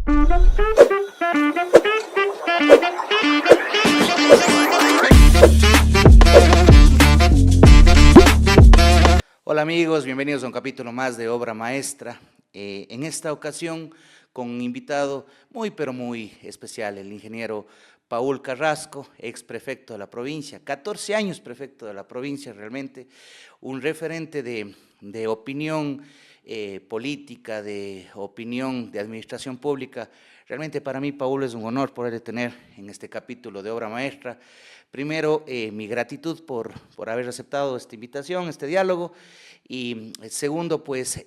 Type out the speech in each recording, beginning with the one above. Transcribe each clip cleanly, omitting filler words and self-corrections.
Hola amigos, bienvenidos a un capítulo más de Obra Maestra. En esta ocasión con un invitado muy pero muy especial, el ingeniero Paul Carrasco, ex prefecto de la provincia, 14 años prefecto de la provincia realmente, un referente de opinión política, de opinión de administración pública. Realmente para mí, Paul, es un honor poder tener en este capítulo de Obra Maestra. Primero, mi gratitud por haber aceptado esta invitación, este diálogo, y segundo, pues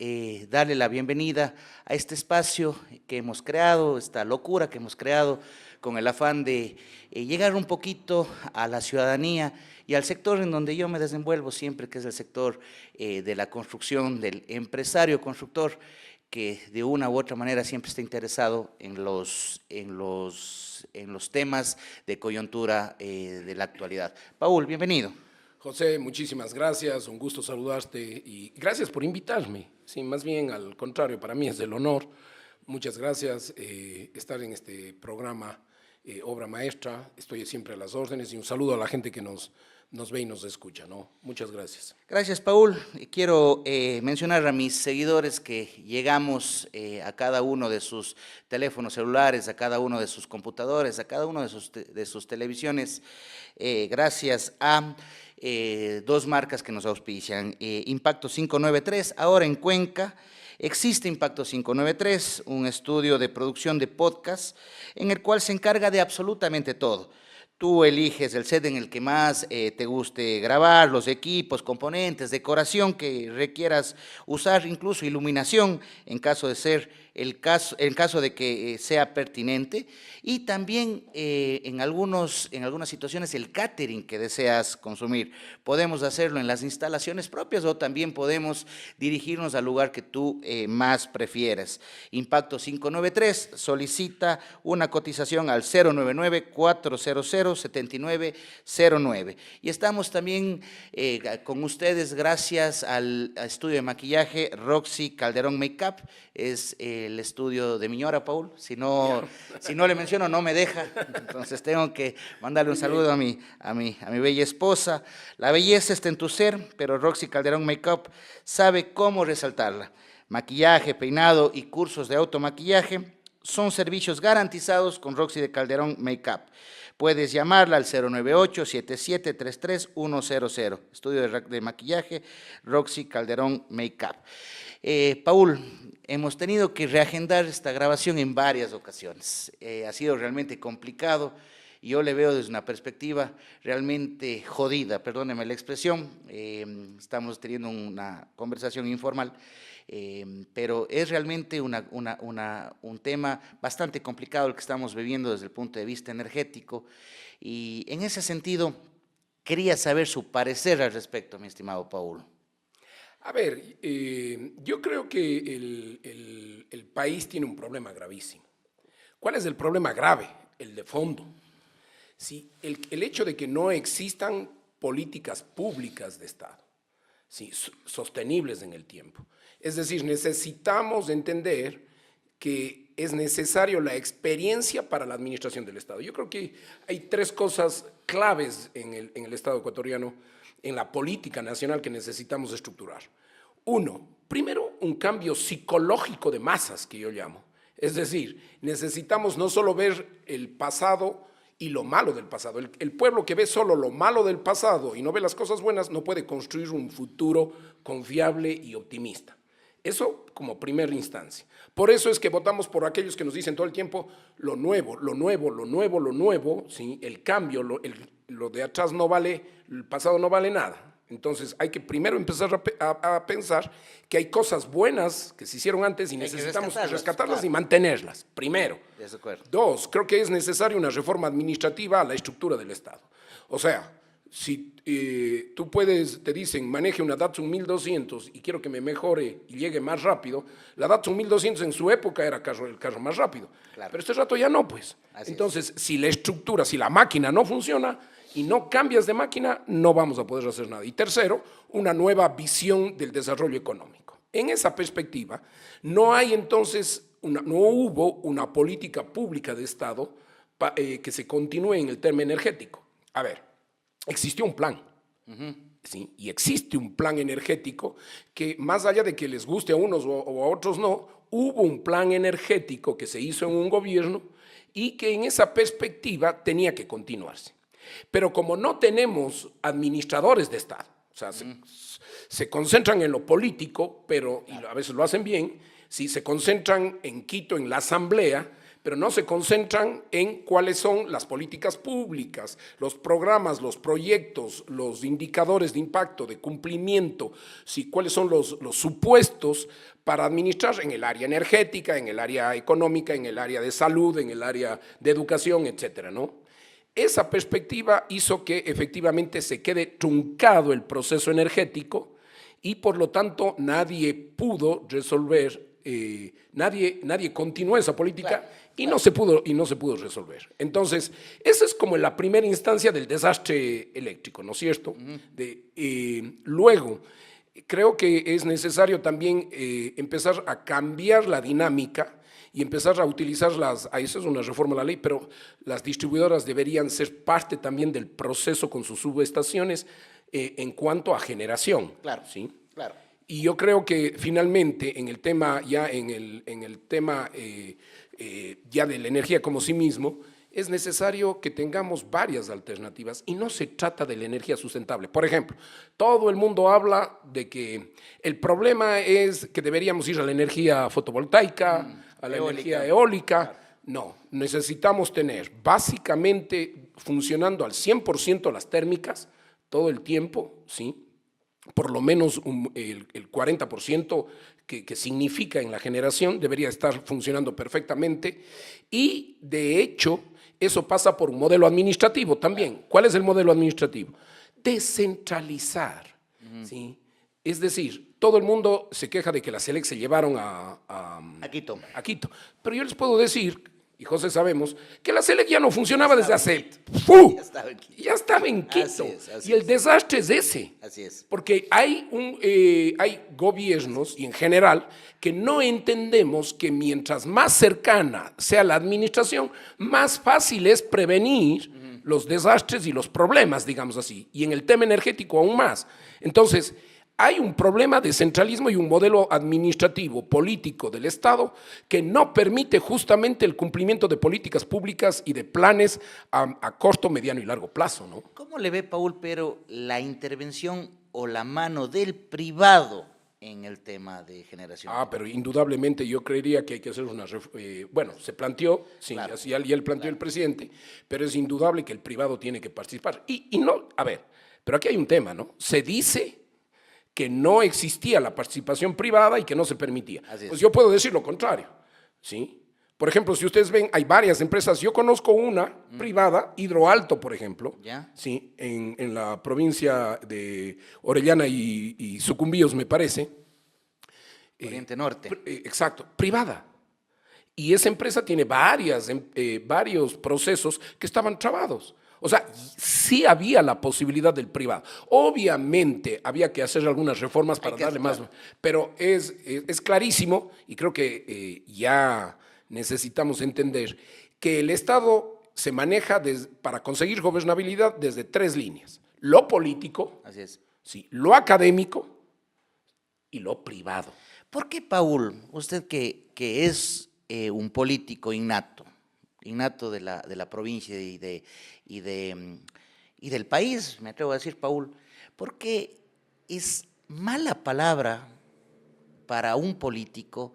darle la bienvenida a este espacio que hemos creado, esta locura que hemos creado con el afán de llegar un poquito a la ciudadanía y al sector en donde yo me desenvuelvo siempre, que es el sector de la construcción, del empresario constructor, que de una u otra manera siempre está interesado en los temas de coyuntura de la actualidad. Paul, bienvenido. José, muchísimas gracias, un gusto saludarte y gracias por invitarme. Sí, más bien al contrario, para mí es el honor. Muchas gracias estar en este programa Obra Maestra. Estoy siempre a las órdenes y un saludo a la gente que nos ve y nos escucha, ¿no? Muchas gracias. Gracias, Paul. Quiero mencionar a mis seguidores que llegamos a cada uno de sus teléfonos celulares, a cada uno de sus computadores, a cada uno de sus televisiones, gracias a dos marcas que nos auspician. Impacto 593, ahora en Cuenca. Existe Impacto 593, un estudio de producción de podcast en el cual se encarga de absolutamente todo. Tú eliges el set en el que más te guste grabar, los equipos, componentes, decoración que requieras usar, incluso iluminación en caso de ser en caso de que sea pertinente, y también en algunas situaciones el catering que deseas consumir. Podemos hacerlo en las instalaciones propias o también podemos dirigirnos al lugar que tú más prefieras. Impacto 593 solicita una cotización al 099-400-7909. Y estamos también con ustedes gracias al estudio de maquillaje Roxy Calderón Makeup. Es el estudio de mi ñora, Paul. Si no le menciono, no me deja. Entonces tengo que mandarle un saludo a mi bella esposa. La belleza está en tu ser, pero Roxy Calderón Makeup sabe cómo resaltarla. Maquillaje, peinado y cursos de automaquillaje son servicios garantizados con Roxy de Calderón Makeup. Puedes llamarla al 098-7733-100. Estudio de maquillaje Roxy Calderón Makeup. Paul, hemos tenido que reagendar esta grabación en varias ocasiones. Ha sido realmente complicado y yo le veo desde una perspectiva realmente jodida, perdóneme la expresión. Estamos teniendo una conversación informal, pero es realmente un tema bastante complicado el que estamos viviendo desde el punto de vista energético, y en ese sentido quería saber su parecer al respecto, mi estimado Paul. A ver, yo creo que el país tiene un problema gravísimo. ¿Cuál es el problema grave? El de fondo. Sí, el hecho de que no existan políticas públicas de Estado, sí, sostenibles en el tiempo. Es decir, necesitamos entender que es necesario la experiencia para la administración del Estado. Yo creo que hay tres cosas claves en el Estado ecuatoriano, en la política nacional, que necesitamos estructurar. Uno, primero, un cambio psicológico de masas, que yo llamo. Es decir, necesitamos no solo ver el pasado y lo malo del pasado. El pueblo que ve solo lo malo del pasado y no ve las cosas buenas no puede construir un futuro confiable y optimista. Eso como primera instancia. Por eso es que votamos por aquellos que nos dicen todo el tiempo lo nuevo, lo nuevo, lo nuevo, lo nuevo, ¿sí? El cambio, lo de atrás no vale, el pasado no vale nada. Entonces hay que primero empezar a pensar que hay cosas buenas que se hicieron antes y necesitamos rescatarlas y mantenerlas, primero. De acuerdo. Dos, creo que es necesaria una reforma administrativa a la estructura del Estado. O sea, si tú te dicen, maneje una Datsun 1200 y quiero que me mejore y llegue más rápido, la Datsun 1200 en su época era el carro más rápido. Claro. Pero este rato ya no, pues. Entonces, si la estructura, si la máquina no funciona y no cambias de máquina, no vamos a poder hacer nada. Y tercero, una nueva visión del desarrollo económico. En esa perspectiva, no hay entonces no hubo una política pública de Estado que se continúe en el tema energético. A ver, existió un plan. ¿Sí? Y existe un plan energético que, más allá de que les guste a unos o a otros no, hubo un plan energético que se hizo en un gobierno y que en esa perspectiva tenía que continuarse. Pero como no tenemos administradores de Estado, o sea, se concentran en lo político, pero y a veces lo hacen bien, ¿sí? Se concentran en Quito, en la asamblea, pero no se concentran en cuáles son las políticas públicas, los programas, los proyectos, los indicadores de impacto, de cumplimiento, ¿sí? Cuáles son los supuestos para administrar en el área energética, en el área económica, en el área de salud, en el área de educación, etcétera, ¿no? Esa perspectiva hizo que efectivamente se quede truncado el proceso energético y por lo tanto nadie pudo resolver, nadie continuó esa política y no se pudo resolver. Entonces, esa es como la primera instancia del desastre eléctrico, ¿no es cierto? Luego, creo que es necesario también empezar a cambiar la dinámica y empezar a utilizar eso es una reforma de la ley, pero las distribuidoras deberían ser parte también del proceso con sus subestaciones en cuanto a generación. Claro, ¿sí? claro. Y yo creo que finalmente en el tema, ya de la energía como sí mismo, es necesario que tengamos varias alternativas y no se trata de la energía sustentable. Por ejemplo, todo el mundo habla de que el problema es que deberíamos ir a la energía fotovoltaica, a la energía eólica. Claro. No, necesitamos tener básicamente funcionando al 100% las térmicas todo el tiempo, ¿sí? Por lo menos el 40% que significa en la generación debería estar funcionando perfectamente y de hecho eso pasa por un modelo administrativo también. ¿Cuál es el modelo administrativo? Descentralizar, ¿sí? Es decir, todo el mundo se queja de que la SELEC se llevaron a Quito. Pero yo les puedo decir, y José sabemos, que la SELEC ya no funcionaba desde hace... Ya estaba en Quito. Así el desastre es ese. Así es. Porque hay gobiernos, y en general, que no entendemos que mientras más cercana sea la administración, más fácil es prevenir los desastres y los problemas, digamos así. Y en el tema energético aún más. Entonces, hay un problema de centralismo y un modelo administrativo, político del Estado que no permite justamente el cumplimiento de políticas públicas y de planes a corto, mediano y largo plazo, ¿no? ¿Cómo le ve, Paul, pero la intervención o la mano del privado en el tema de generación? Pero indudablemente yo creería que hay que hacer bueno, se planteó, sí, claro, así ya él planteó el presidente, pero es indudable que el privado tiene que participar. Y no, a ver, pero aquí hay un tema, ¿no? Se dice que no existía la participación privada y que no se permitía. Pues yo puedo decir lo contrario, ¿sí? Por ejemplo, si ustedes ven, hay varias empresas, yo conozco una privada, Hidroalto, por ejemplo, ¿sí? En la provincia de Orellana y Sucumbíos, me parece. Oriente Norte. Exacto, privada. Y esa empresa tiene varios procesos que estaban trabados. O sea, sí había la posibilidad del privado. Obviamente había que hacer algunas reformas para darle más, pero es clarísimo y creo que ya necesitamos entender que el Estado se maneja para conseguir gobernabilidad desde 3 líneas. Lo político, así es. Sí, lo académico y lo privado. ¿Por qué, Paul, usted que es un político innato de la provincia y del país, me atrevo a decir, Paul, ¿por qué es mala palabra para un político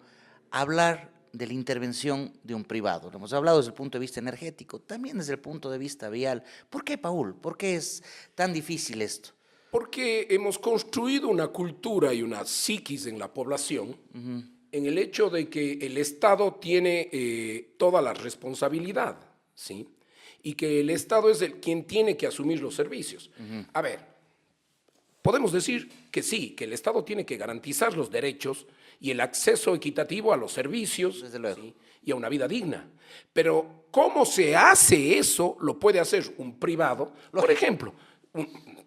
hablar de la intervención de un privado? Lo hemos hablado desde el punto de vista energético, también desde el punto de vista vial. ¿Por qué, Paul? ¿Por qué es tan difícil esto? Porque hemos construido una cultura y una psiquis en la población en el hecho de que el Estado tiene toda la responsabilidad, ¿sí? Y que el Estado es quien tiene que asumir los servicios. A ver, podemos decir que sí, que el Estado tiene que garantizar los derechos y el acceso equitativo a los servicios, desde luego, ¿sí? Y a una vida digna. Pero ¿cómo se hace eso? Lo puede hacer un privado. Por ejemplo,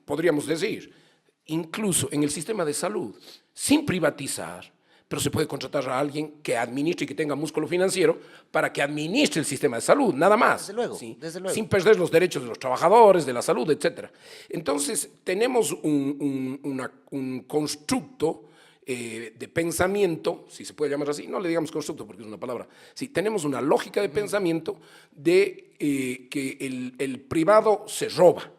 podríamos decir, incluso en el sistema de salud, sin privatizar, pero se puede contratar a alguien que administre y que tenga músculo financiero para que administre el sistema de salud, nada más. Desde luego, ¿sí? desde luego. Sin perder los derechos de los trabajadores, de la salud, etc. Entonces, tenemos un constructo de pensamiento, si se puede llamar así, no le digamos constructo porque es una palabra, sí, tenemos una lógica de pensamiento de que el privado se roba,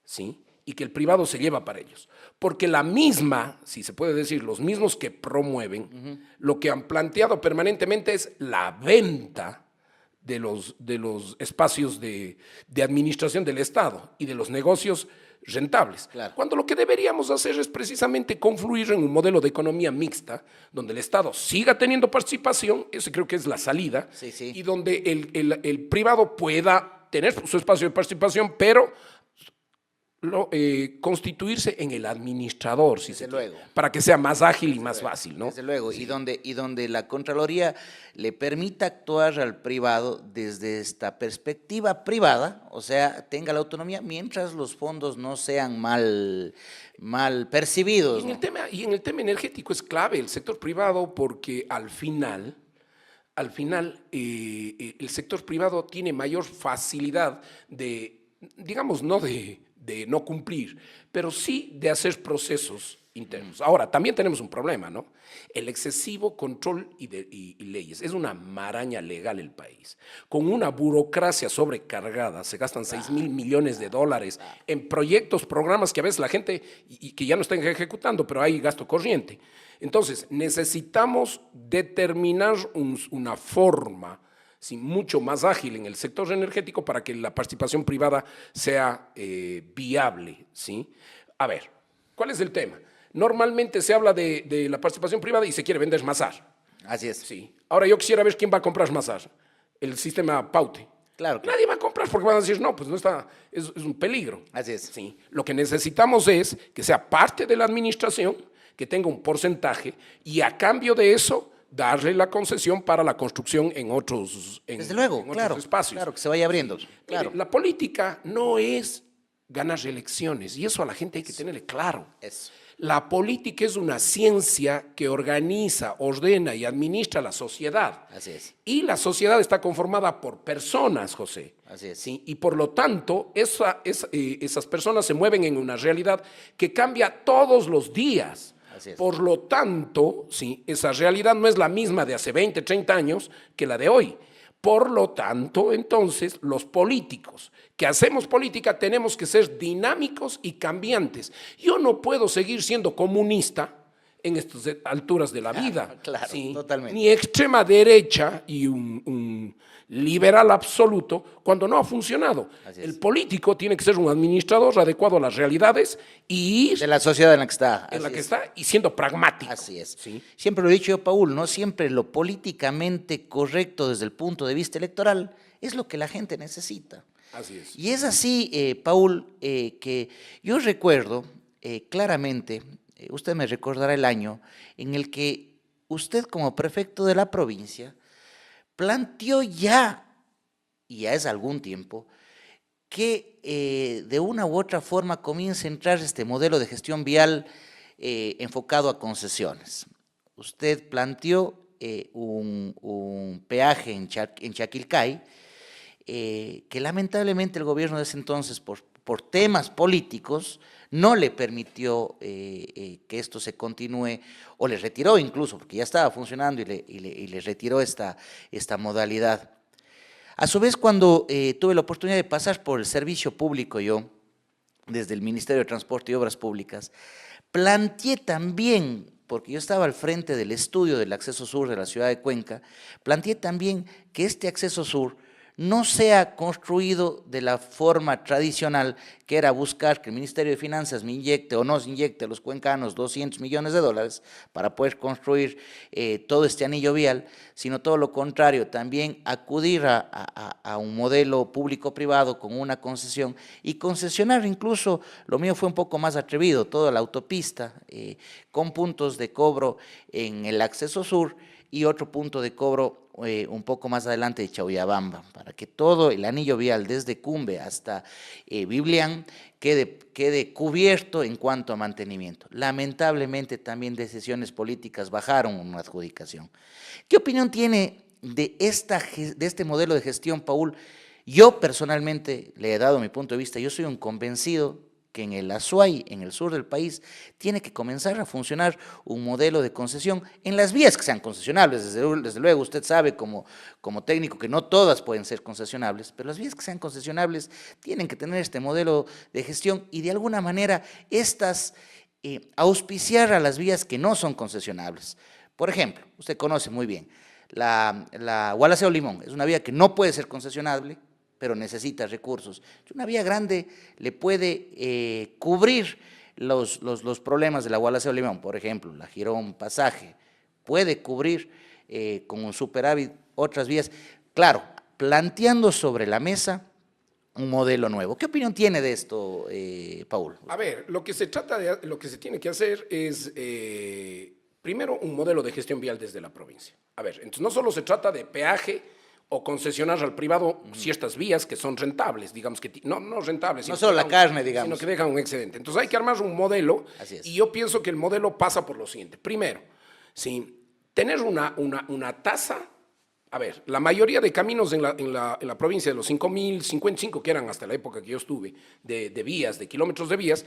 ¿sí? Y que el privado se lleva para ellos. Porque la misma, si se puede decir, los mismos que promueven, lo que han planteado permanentemente es la venta de los espacios de administración del Estado y de los negocios rentables. Claro. Cuando lo que deberíamos hacer es precisamente confluir en un modelo de economía mixta, donde el Estado siga teniendo participación, ese creo que es la salida, Sí, sí. y donde el privado pueda tener su espacio de participación, pero constituirse en el administrador, si Desde se quiere, luego. para que sea más ágil y más fácil, ¿no? Desde luego, Sí. y donde la Contraloría le permita actuar al privado desde esta perspectiva privada, o sea, tenga la autonomía, mientras los fondos no sean mal percibidos. Y en el tema energético es clave el sector privado porque al final el sector privado tiene mayor facilidad de, digamos, no de no cumplir, pero sí de hacer procesos internos. Ahora, también tenemos un problema, ¿no? El excesivo control y leyes. Es una maraña legal el país. Con una burocracia sobrecargada, se gastan 6.000 millones de dólares en proyectos, programas que a veces la gente, y que ya no están ejecutando, pero hay gasto corriente. Entonces, necesitamos determinar una forma mucho más ágil en el sector energético para que la participación privada sea viable, ¿sí? A ver, ¿cuál es el tema? Normalmente se habla de la participación privada y se quiere vender Masar. Así es. Sí. Ahora yo quisiera ver quién va a comprar Masar, el sistema Paute. Claro. Nadie va a comprar porque van a decir, no, pues no está, es un peligro. Así es. Sí. Lo que necesitamos es que sea parte de la administración, que tenga un porcentaje y a cambio de eso darle la concesión para la construcción en otros, Desde luego, en claro, otros espacios. claro, que se vaya abriendo. Claro. Mire, la política no es ganar elecciones y eso a la gente hay que tenerle claro. Eso. La política es una ciencia que organiza, ordena y administra la sociedad. Así es. Y la sociedad está conformada por personas, José. Así es. ¿Sí? Y por lo tanto, esas personas se mueven en una realidad que cambia todos los días. Así es. Por lo tanto, ¿sí? Esa realidad no es la misma de hace 20, 30 años que la de hoy. Por lo tanto, entonces, los políticos que hacemos política tenemos que ser dinámicos y cambiantes. Yo no puedo seguir siendo comunista en estas alturas de la vida. Claro, ¿sí? totalmente. Ni extrema derecha y un liberal absoluto cuando no ha funcionado. Así es. El político tiene que ser un administrador adecuado a las realidades y De la sociedad en la que está. en la Así que es. está y siendo pragmático. Así es. ¿sí? Siempre lo he dicho yo, Paul, ¿no? Siempre lo políticamente correcto desde el punto de vista electoral es lo que la gente necesita. Así es. Y es así, Paul, que yo recuerdo claramente, usted me recordará el año en el que usted como prefecto de la provincia planteó ya, y ya es algún tiempo, que de una u otra forma comience a entrar este modelo de gestión vial enfocado a concesiones. Usted planteó un peaje en Chaquilcay, que lamentablemente el gobierno de ese entonces, por temas políticos, no le permitió que esto se continúe, o le retiró incluso, porque ya estaba funcionando y le retiró esta modalidad. A su vez, cuando tuve la oportunidad de pasar por el servicio público yo, desde el Ministerio de Transporte y Obras Públicas, planteé también, porque yo estaba al frente del estudio del acceso sur de la ciudad de Cuenca, planteé también que este acceso sur no sea construido de la forma tradicional, que era buscar que el Ministerio de Finanzas me inyecte o nos inyecte a los cuencanos 200 millones de dólares para poder construir todo este anillo vial, sino todo lo contrario, también acudir a un modelo público-privado con una concesión y concesionar incluso, lo mío fue un poco más atrevido, toda la autopista con puntos de cobro en el acceso sur y otro punto de cobro un poco más adelante de Chauyabamba, para que todo el anillo vial desde Cumbe hasta Biblián quede cubierto en cuanto a mantenimiento. Lamentablemente también decisiones políticas bajaron una adjudicación. ¿Qué opinión tiene de este modelo de gestión, Paul? Yo personalmente le he dado mi punto de vista, yo soy un convencido que en el Azuay, en el sur del país, tiene que comenzar a funcionar un modelo de concesión en las vías que sean concesionables. Desde luego, usted sabe como técnico que no todas pueden ser concesionables, pero las vías que sean concesionables tienen que tener este modelo de gestión y de alguna manera auspiciar a las vías que no son concesionables. Por ejemplo, usted conoce muy bien, la Gualaceo Limón es una vía que no puede ser concesionable, pero necesita recursos. Una vía grande le puede cubrir los problemas de la Gualaceo Limón, por ejemplo, la Girón Pasaje, puede cubrir con un superávit otras vías, claro, planteando sobre la mesa un modelo nuevo. ¿Qué opinión tiene de esto, Paul? A ver, lo que se tiene que hacer es, primero, un modelo de gestión vial desde la provincia. A ver, entonces no solo se trata de peaje o concesionar al privado ciertas vías que son rentables, digamos que no rentables. No solo la carne, digamos. Sino que dejan un excedente. Entonces hay que armar un modelo. Así es. Y yo pienso que el modelo pasa por lo siguiente. Primero, ¿sí? Tener una tasa. A ver, la mayoría de caminos en la provincia de los 5.055, que eran hasta la época que yo estuve, de vías, de kilómetros de vías,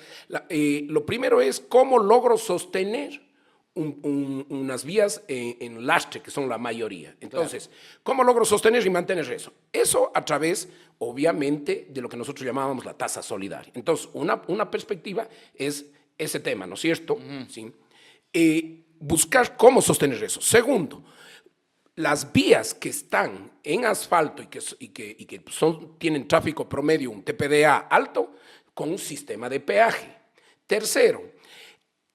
lo primero es cómo logro sostener unas vías en lastre, que son la mayoría. Entonces, claro, ¿cómo logro sostener y mantener eso? Eso a través, obviamente, de lo que nosotros llamábamos la tasa solidaria. Entonces, una perspectiva es ese tema, ¿no es cierto? ¿Sí? Buscar cómo sostener eso. Segundo, las vías que están en asfalto y que tienen tráfico promedio, un TPDA alto, con un sistema de peaje. Tercero,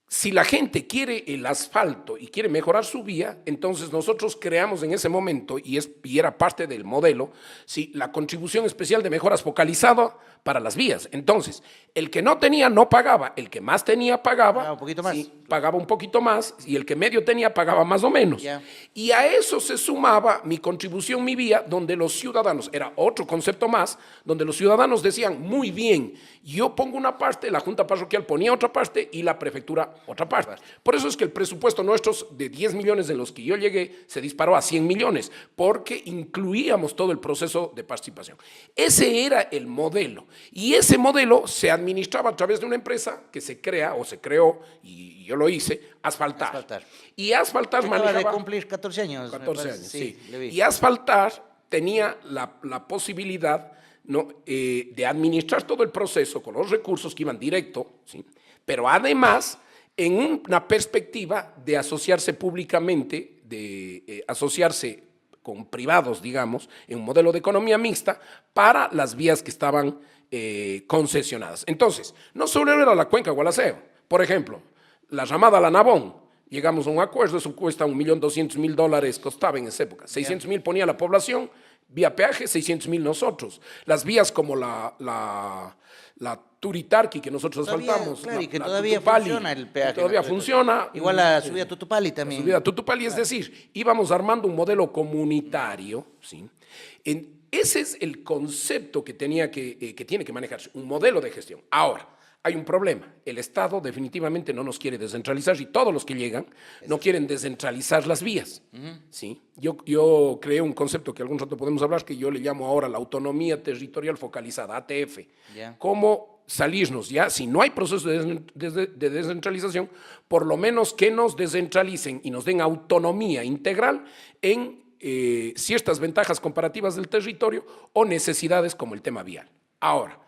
si la gente quiere el asfalto y quiere mejorar su vía, entonces nosotros creamos en ese momento, y era parte del modelo, ¿sí?, la contribución especial de mejoras focalizada para las vías. Entonces, el que no tenía no pagaba, el que más tenía pagaba un poquito más. Sí, pagaba un poquito más, y el que medio tenía pagaba más o menos. Yeah. Y a eso se sumaba mi contribución, mi vía, donde los ciudadanos, era otro concepto más, donde los ciudadanos decían, muy bien, yo pongo una parte, la Junta Parroquial ponía otra parte y la prefectura otra parte. Por eso es que el presupuesto nuestro de 10 millones en los que yo llegué se disparó a 100 millones, porque incluíamos todo el proceso de participación. Ese era el modelo, y ese modelo se administraba a través de una empresa que se creó, y yo lo hice, Asfaltar. Y Asfaltar manejaba... Acaba de cumplir 14 años. 14 años, sí. Sí. Y Asfaltar tenía la posibilidad, ¿no?, de administrar todo el proceso con los recursos que iban directo, ¿sí?, pero además en una perspectiva de asociarse públicamente, de asociarse con privados, digamos, en un modelo de economía mixta para las vías que estaban concesionadas. Entonces, no solo era la cuenca Gualaceo, por ejemplo, la llamada La Nabón, llegamos a un acuerdo, eso cuesta $1.200.000, costaba en esa época, 600.000 ponía la población, vía peaje, 600.000 nosotros. Las vías como la Turitarqui, que nosotros asfaltamos, claro, y que la todavía Tutupali, funciona el peaje. Todavía funciona. Igual la subida a Tutupali también. La subida a Tutupali, es decir, íbamos armando un modelo comunitario, ¿sí? Ese es el concepto que tiene que manejarse, un modelo de gestión. Ahora, hay un problema. El Estado definitivamente no nos quiere descentralizar, y todos los que llegan no quieren descentralizar las vías. ¿Sí? Yo creé un concepto que algún rato podemos hablar, que yo le llamo ahora la autonomía territorial focalizada, ATF. ¿Cómo salirnos ya? Si no hay proceso de descentralización, por lo menos que nos descentralicen y nos den autonomía integral en ciertas ventajas comparativas del territorio o necesidades como el tema vial. Ahora,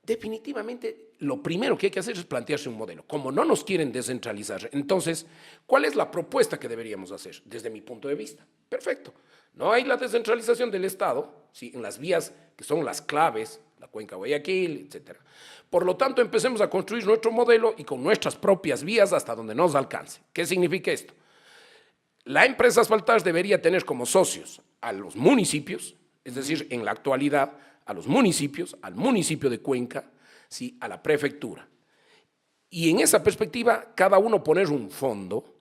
definitivamente lo primero que hay que hacer es plantearse un modelo. Como no nos quieren descentralizar, entonces, ¿cuál es la propuesta que deberíamos hacer? Desde mi punto de vista, perfecto. No hay la descentralización del Estado, ¿sí?, en las vías que son las claves, la cuenca Guayaquil, etc. Por lo tanto, empecemos a construir nuestro modelo y con nuestras propias vías hasta donde nos alcance. ¿Qué significa esto? La empresa Asfaltar debería tener como socios a los municipios, es decir, en la actualidad, a los municipios, al municipio de Cuenca, ¿sí?, a la prefectura. Y en esa perspectiva, cada uno poner un fondo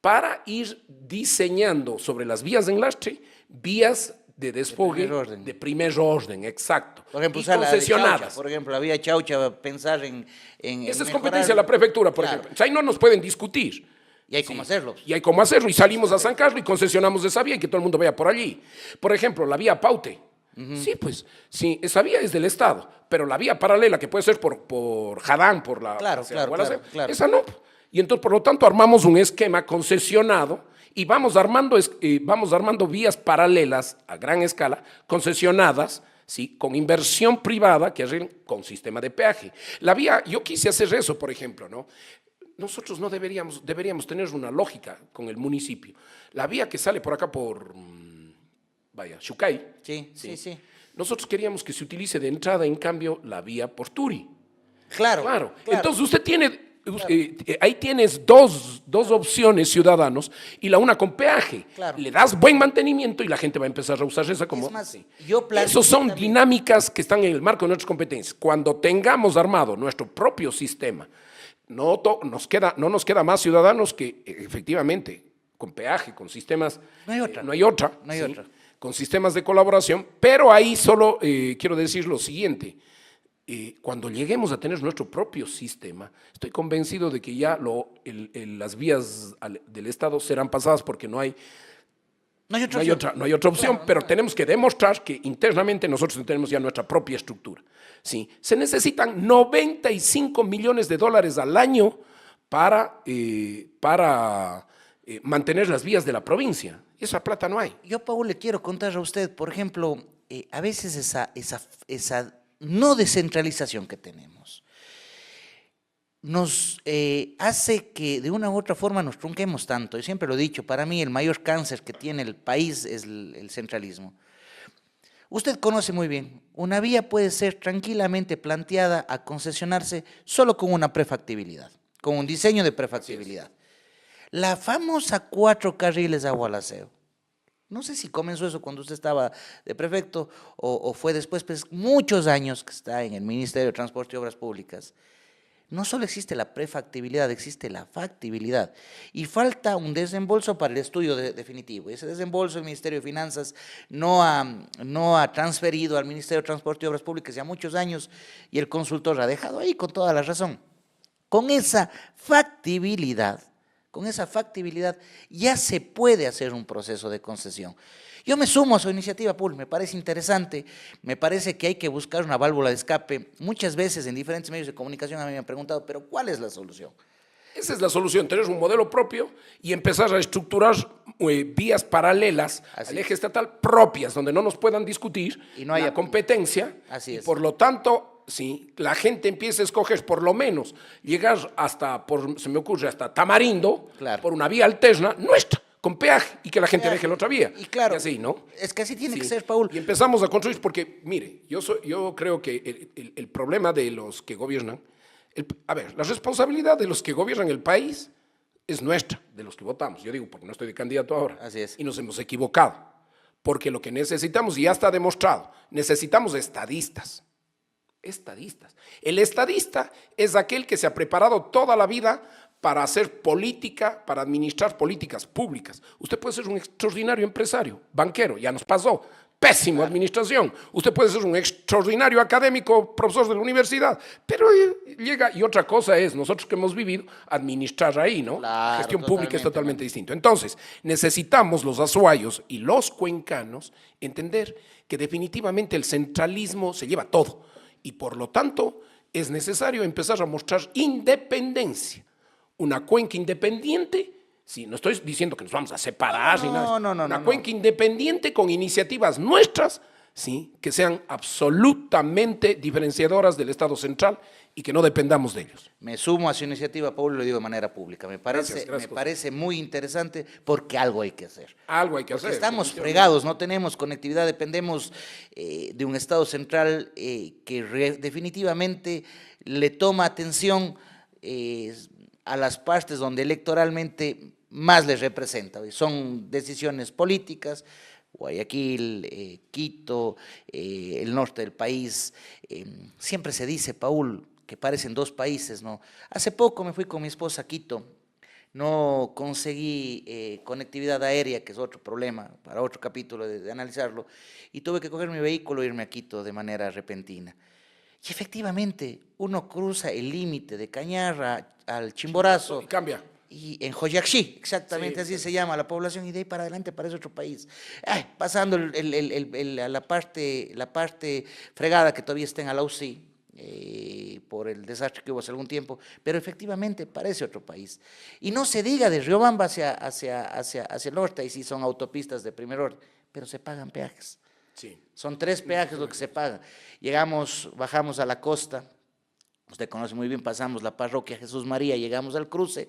para ir diseñando sobre las vías de enlastre vías de desfogue de primer orden, exacto. Por ejemplo, y usar la de concesionadas. Chaucha, por ejemplo, la vía Chaucha, pensar en Esa es mejorar. competencia de la prefectura, por Claro. ejemplo. O sea, ahí no nos pueden discutir. Y hay cómo hacerlo. Y hay cómo hacerlo. Y salimos a San Carlos y concesionamos esa vía y que todo el mundo vaya por allí. Por ejemplo, la vía Paute. Sí, pues, sí, esa vía es del Estado, pero la vía paralela que puede ser por Jadán, por la... Claro, claro. Esa no. Y entonces, por lo tanto, armamos un esquema concesionado y vamos armando vías paralelas a gran escala, concesionadas, ¿sí? Con inversión privada que arreglen con sistema de peaje. La vía, yo quise hacer eso, por ejemplo, ¿no? Nosotros no deberíamos tener una lógica con el municipio. La vía que sale por acá por, Xucay. Sí. Nosotros queríamos que se utilice de entrada, en cambio, la vía por Turi. Claro. Entonces usted tiene, ahí tienes dos opciones, ciudadanos, y la una con peaje. Claro. Le das buen mantenimiento y la gente va a empezar a usar esa como... Es más, sí. yo Esos son también dinámicas que están en el marco de nuestras competencias. Cuando tengamos armado nuestro propio sistema, no nos queda más ciudadanos que efectivamente con peaje, con sistemas... No hay otra. No hay otra. No hay otra. Con sistemas de colaboración, pero ahí solo quiero decir lo siguiente. Cuando lleguemos a tener nuestro propio sistema, estoy convencido de que ya las vías del Estado serán pasadas porque no hay otra opción, Claro, pero tenemos que demostrar que internamente nosotros tenemos ya nuestra propia estructura. ¿Sí? Se necesitan 95 millones de dólares al año para mantener las vías de la provincia. Esa plata no hay. Yo, Paul, le quiero contar a usted, por ejemplo, a veces esa no descentralización que tenemos nos hace que de una u otra forma nos trunquemos tanto. Yo siempre lo he dicho, para mí el mayor cáncer que tiene el país es el centralismo. Usted conoce muy bien, una vía puede ser tranquilamente planteada a concesionarse solo con una prefactibilidad, con un diseño de prefactibilidad. La famosa 4 carriles a Gualaceo. No sé si comenzó eso cuando usted estaba de prefecto o fue después, pues muchos años que está en el Ministerio de Transporte y Obras Públicas. No solo existe la prefactibilidad, existe la factibilidad. Y falta un desembolso para el estudio definitivo. Ese desembolso el Ministerio de Finanzas no ha transferido al Ministerio de Transporte y Obras Públicas ya muchos años y el consultor ha dejado ahí con toda la razón. Con esa factibilidad ya se puede hacer un proceso de concesión. Yo me sumo a su iniciativa, Paul, me parece interesante, me parece que hay que buscar una válvula de escape. Muchas veces en diferentes medios de comunicación a mí me han preguntado, pero ¿cuál es la solución? Esa es la solución, tener un modelo propio y empezar a estructurar vías paralelas al eje estatal propias, donde no nos puedan discutir y no haya la competencia. Así es. Y por lo tanto, sí, la gente empieza a escoger por lo menos llegar se me ocurre, hasta Tamarindo, claro, por una vía alterna nuestra, con peaje, y que la gente deje la otra vía. Y claro, y así, ¿no? Es que así tiene que ser, Paul. Y empezamos a construir, porque, mire, yo creo que el problema de los que gobiernan, la responsabilidad de los que gobiernan el país es nuestra, de los que votamos. Yo digo, porque no estoy de candidato ahora. Así es. Y nos hemos equivocado. Porque lo que necesitamos, y ya está demostrado, necesitamos estadistas. Estadistas. El estadista es aquel que se ha preparado toda la vida para hacer política, para administrar políticas públicas. Usted puede ser un extraordinario empresario, banquero, ya nos pasó. Pésima administración. Usted puede ser un extraordinario académico, profesor de la universidad, pero llega, y otra cosa es, nosotros que hemos vivido, administrar ahí, ¿no? Claro, gestión pública es totalmente ¿no? distinto. Entonces, necesitamos los azuayos y los cuencanos entender que definitivamente el centralismo se lleva todo y por lo tanto es necesario empezar a mostrar independencia. Una cuenca independiente. Sí, no estoy diciendo que nos vamos a separar ni nada. No. Una cuenca independiente con iniciativas nuestras, sí, que sean absolutamente diferenciadoras del Estado central y que no dependamos de ellos. Me sumo a su iniciativa, Paul, y lo digo de manera pública. Me parece muy interesante porque algo hay que hacer. Algo hay que porque hacer. Estamos fregados, no tenemos conectividad, dependemos de un Estado central que definitivamente le toma atención a las partes donde electoralmente más les representa. Son decisiones políticas, Guayaquil, Quito, el norte del país. Siempre se dice, Paul, que parecen dos países, ¿no? Hace poco me fui con mi esposa a Quito. no conseguí conectividad aérea, que es otro problema, para otro capítulo de analizarlo, y tuve que coger mi vehículo e irme a Quito de manera repentina. Y efectivamente, uno cruza el límite de Cañarra al Chimborazo. Y cambia. Y en Joyaxí, exactamente Sí, así sí. se llama la población, y de ahí para adelante parece otro país. Ay, pasando la parte fregada que todavía está en Alausí, por el desastre que hubo hace algún tiempo, pero efectivamente parece otro país. Y no se diga de Riobamba hacia el norte, y sí son autopistas de primer orden, pero se pagan peajes. Sí. Son 3 peajes lo que se paga. Bajamos a la costa, usted conoce muy bien, pasamos la parroquia Jesús María, llegamos al cruce,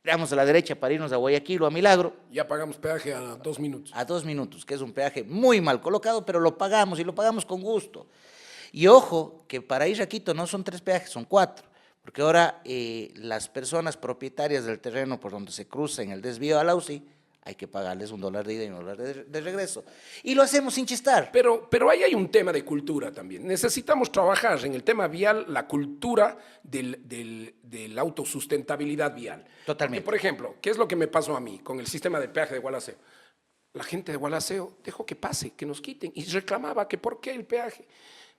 damos a la derecha para irnos a Guayaquil o a Milagro, Ya pagamos peaje a 2 minutos. a 2 minutos, que es un peaje muy mal colocado, pero lo pagamos y lo pagamos con gusto. Y ojo, que para ir a Quito no son 3 peajes, son 4, porque ahora las personas propietarias del terreno por donde se cruza en el desvío a Lausi, hay que pagarles $1 de ida y $1 de regreso. Y lo hacemos sin chistar. Pero ahí hay un tema de cultura también. Necesitamos trabajar en el tema vial la cultura de la autosustentabilidad vial. Totalmente. Porque, por ejemplo, ¿qué es lo que me pasó a mí con el sistema de peaje de Gualaceo? La gente de Gualaceo dejó que pase, que nos quiten, y reclamaba que por qué el peaje.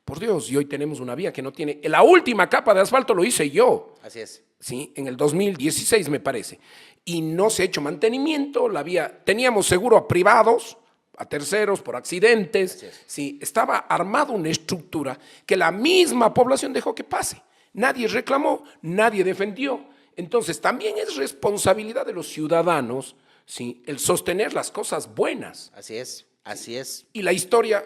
Por Dios, y hoy tenemos una vía que no tiene... La última capa de asfalto lo hice yo. Así es. ¿Sí? En el 2016 me parece, y no se ha hecho mantenimiento, la vía, teníamos seguro a privados, a terceros por accidentes, ¿sí? Estaba armada una estructura que la misma población dejó que pase, nadie reclamó, nadie defendió, entonces también es responsabilidad de los ciudadanos, ¿sí? El sostener las cosas buenas. Así es. Así es. Y la historia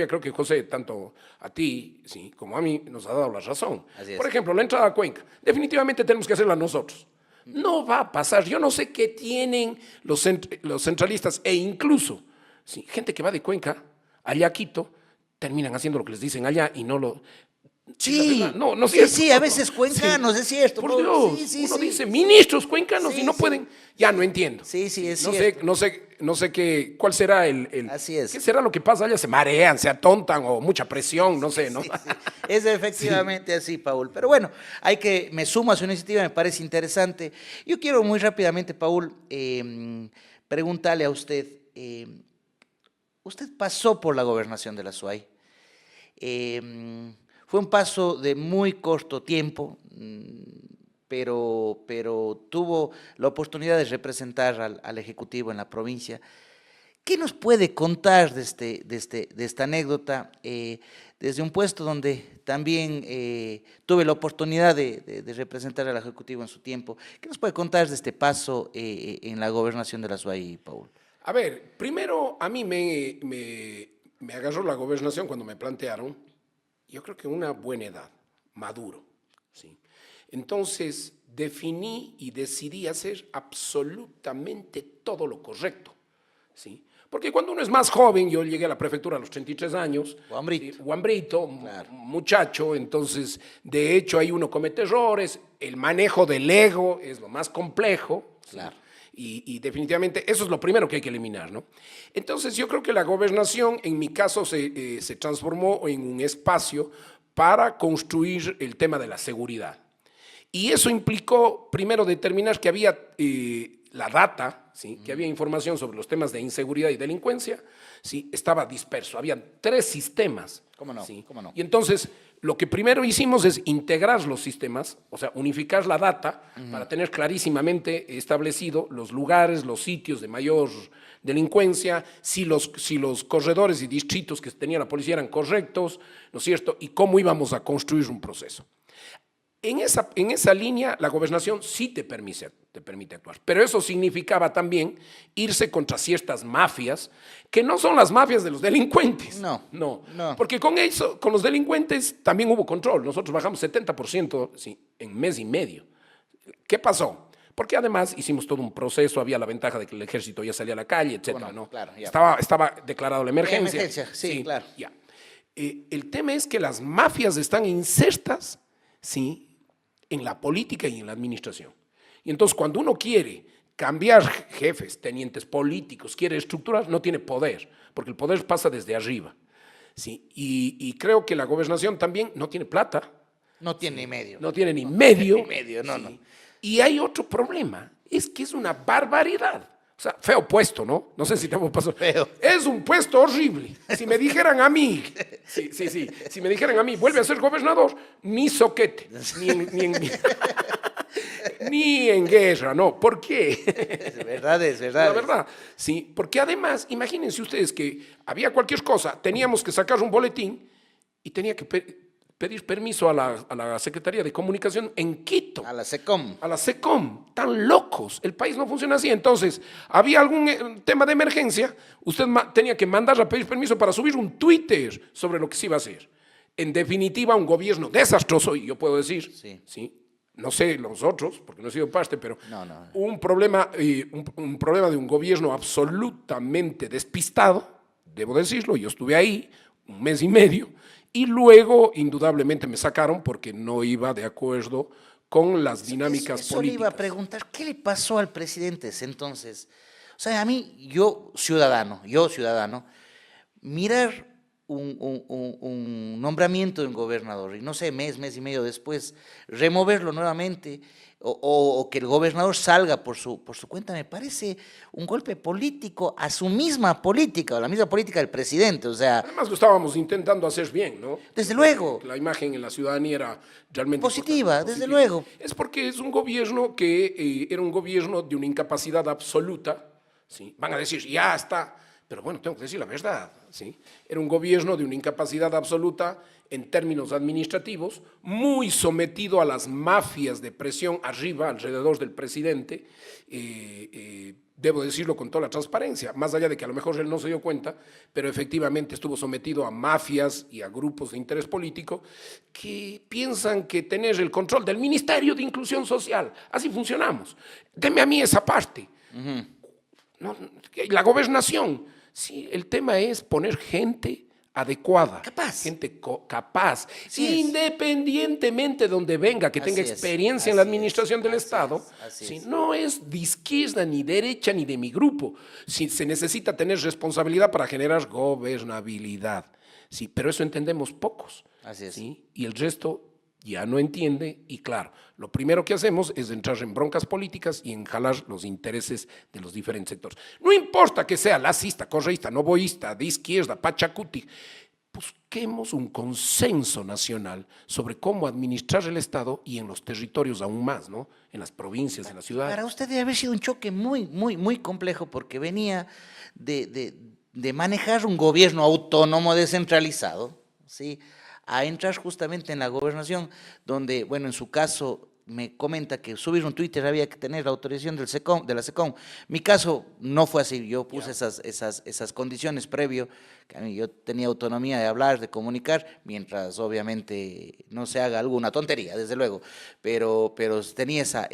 creo que José, tanto a ti sí, como a mí, nos ha dado la razón. Así es. Por ejemplo, la entrada a Cuenca, definitivamente tenemos que hacerla nosotros. No va a pasar, yo no sé qué tienen los centralistas e incluso sí, gente que va de Cuenca allá a Quito, terminan haciendo lo que les dicen allá y no lo... Sí, no, sí, a veces cuencanos, es cierto. Por Dios, sí, uno sí, dice ministros cuencanos sí, y no sí. pueden, ya no entiendo. Sí, es No cierto. sé, no sé cuál será el Así es. ¿qué será lo que pasa allá? Se marean, se atontan o mucha presión, no sé, ¿no? Sí. Es efectivamente así, Paul. Pero bueno, me sumo a su iniciativa, me parece interesante. Yo quiero muy rápidamente, Paul, preguntarle a usted, usted pasó por la gobernación de la SUAY. Fue un paso de muy corto tiempo, pero tuvo la oportunidad de representar al Ejecutivo en la provincia. ¿Qué nos puede contar de esta anécdota desde un puesto donde también tuve la oportunidad de representar al Ejecutivo en su tiempo? ¿Qué nos puede contar de este paso en la gobernación de la SUAY, Paul? A ver, primero a mí me agarró la gobernación cuando me plantearon, yo creo que una buena edad, maduro, ¿sí? Entonces definí y decidí hacer absolutamente todo lo correcto, ¿sí? Porque cuando uno es más joven, yo llegué a la prefectura a los 33 años, Guambrito. ¿sí? Guambrito, Claro. muchacho, entonces de hecho ahí uno comete errores, el manejo del ego es lo más complejo, ¿sí? Claro. Y definitivamente eso es lo primero que hay que eliminar, ¿no? Entonces yo creo que la gobernación en mi caso se transformó en un espacio para construir el tema de la seguridad. Y eso implicó primero determinar que había la data, ¿sí? Que había información sobre los temas de inseguridad y delincuencia, ¿sí? Estaba disperso, había 3 sistemas. ¿Cómo no? ¿Sí? ¿Cómo no? Y entonces lo que primero hicimos es integrar los sistemas, o sea, unificar la data para tener clarísimamente establecido los lugares, los sitios de mayor delincuencia, si los corredores y distritos que tenía la policía eran correctos, ¿no es cierto? Y cómo íbamos a construir un proceso. En esa línea, la gobernación sí te permite actuar, pero eso significaba también irse contra ciertas mafias, que no son las mafias de los delincuentes. No. Porque con los delincuentes también hubo control. Nosotros bajamos 70% sí, en mes y medio. ¿Qué pasó? Porque además hicimos todo un proceso, había la ventaja de que el ejército ya salía a la calle, etcétera, Bueno, ¿no? claro, ya. Estaba declarado la emergencia. Sí, claro. Ya. El tema es que las mafias están insertas, sí, en la política y en la administración. Y entonces cuando uno quiere cambiar jefes, tenientes políticos, quiere estructurar, no tiene poder, porque el poder pasa desde arriba. ¿Sí? Y creo que la gobernación también no tiene plata. No tiene ni medio. No tiene ni medio. Ni medio, no. Y hay otro problema, es que es una barbaridad. O sea, feo puesto, ¿no? No sé si te hemos pasado. Feo. Es un puesto horrible. Si me dijeran a mí, sí, si me dijeran a mí, vuelve a ser gobernador, ni soquete, ni en guerra, no. ¿Por qué? Es verdad, es verdad. La verdad, sí, porque además, imagínense ustedes que había cualquier cosa, teníamos que sacar un boletín y tenía que pedir permiso a la Secretaría de Comunicación en Quito. A la SECOM. A la SECOM, tan locos, el país no funciona así. Entonces, había algún tema de emergencia, usted tenía que mandar a pedir permiso para subir un Twitter sobre lo que se iba a hacer. En definitiva, un gobierno desastroso, y yo puedo decir, sí, no sé los otros, porque no he sido parte, pero No. un problema de un gobierno absolutamente despistado, debo decirlo, yo estuve ahí un mes y medio, y luego, indudablemente, me sacaron porque no iba de acuerdo con las dinámicas eso políticas. le iba a preguntar, ¿qué le pasó al presidente ese entonces? O sea, a mí, yo ciudadano, mirar un nombramiento de un gobernador y no sé, mes y medio después, removerlo nuevamente o que el gobernador salga por su cuenta, me parece un golpe político a su misma política, o la misma política del presidente, o sea, Además, lo estábamos intentando hacer bien, ¿no? desde luego. La imagen en la ciudadanía era realmente Positiva, importante, desde luego. Es porque es un gobierno que era un gobierno de una incapacidad absoluta, ¿sí? Van a decir, ya está, pero bueno, tengo que decir la verdad, ¿sí? Era un gobierno de una incapacidad absoluta en términos administrativos, muy sometido a las mafias de presión arriba, alrededor del presidente, debo decirlo con toda la transparencia, más allá de que a lo mejor él no se dio cuenta, pero efectivamente estuvo sometido a mafias y a grupos de interés político que piensan que tener el control del Ministerio de Inclusión Social, así funcionamos. Deme a mí esa parte. No, la gobernación, sí, el tema es poner gente adecuada, Capaz. gente capaz, Sí, independientemente de donde venga, que tenga Así es, experiencia en la así es, administración del así Estado, es, así si es. no es de izquierda, ni derecha, ni de mi grupo, si se necesita tener responsabilidad para generar gobernabilidad, sí, pero eso entendemos pocos, Así es. ¿sí? Y el resto ya no entiende, y claro, lo primero que hacemos es entrar en broncas políticas y enjalar los intereses de los diferentes sectores. No importa que sea lacista, correísta, novoísta, de izquierda, pachacuti, busquemos un consenso nacional sobre cómo administrar el Estado y en los territorios aún más, ¿no? En las provincias, en las ciudades. Para usted debe haber sido un choque muy complejo porque venía de manejar un gobierno autónomo descentralizado, ¿sí? A entrar justamente en la gobernación, donde, bueno, en su caso me comenta que subir un Twitter había que tener la autorización de la SECOM. Mi caso no fue así, yo puse esas condiciones previo, que a mí yo tenía autonomía de hablar, de comunicar, mientras obviamente no se haga alguna tontería, desde luego, pero tenía esa